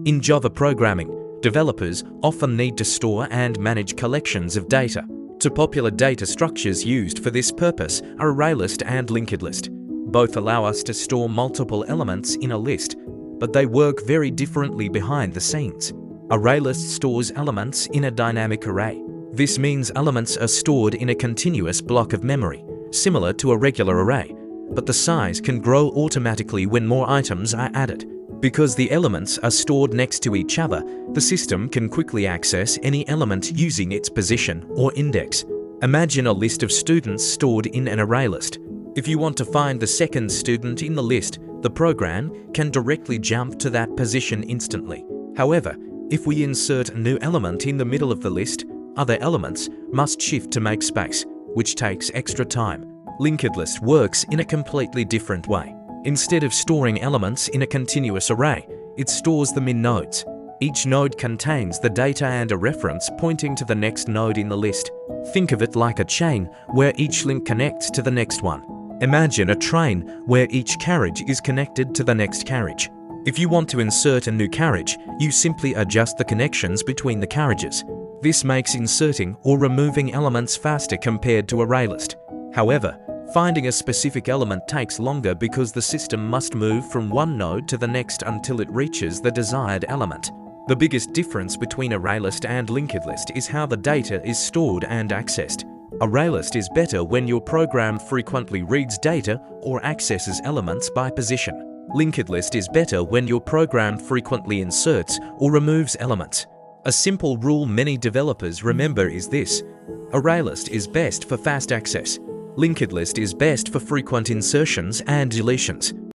In Java programming, developers often need to store and manage collections of data. Two popular data structures used for this purpose are ArrayList and LinkedList. Both allow us to store multiple elements in a list, but they work very differently behind the scenes. ArrayList stores elements in a dynamic array. This means elements are stored in a continuous block of memory, similar to a regular array, but the size can grow automatically when more items are added. Because the elements are stored next to each other, the system can quickly access any element using its position or index. Imagine a list of students stored in an array list. If you want to find the second student in the list, the program can directly jump to that position instantly. However, if we insert a new element in the middle of the list, other elements must shift to make space, which takes extra time. LinkedList works in a completely different way. Instead of storing elements in a continuous array, it stores them in nodes. Each node contains the data and a reference pointing to the next node in the list. Think of it like a chain where each link connects to the next one. Imagine a train where each carriage is connected to the next carriage. If you want to insert a new carriage, you simply adjust the connections between the carriages. This makes inserting or removing elements faster compared to ArrayList. However, finding a specific element takes longer because the system must move from one node to the next until it reaches the desired element. The biggest difference between ArrayList and LinkedList is how the data is stored and accessed. ArrayList is better when your program frequently reads data or accesses elements by position. LinkedList is better when your program frequently inserts or removes elements. A simple rule many developers remember is this: ArrayList is best for fast access. LinkedList is best for frequent insertions and deletions.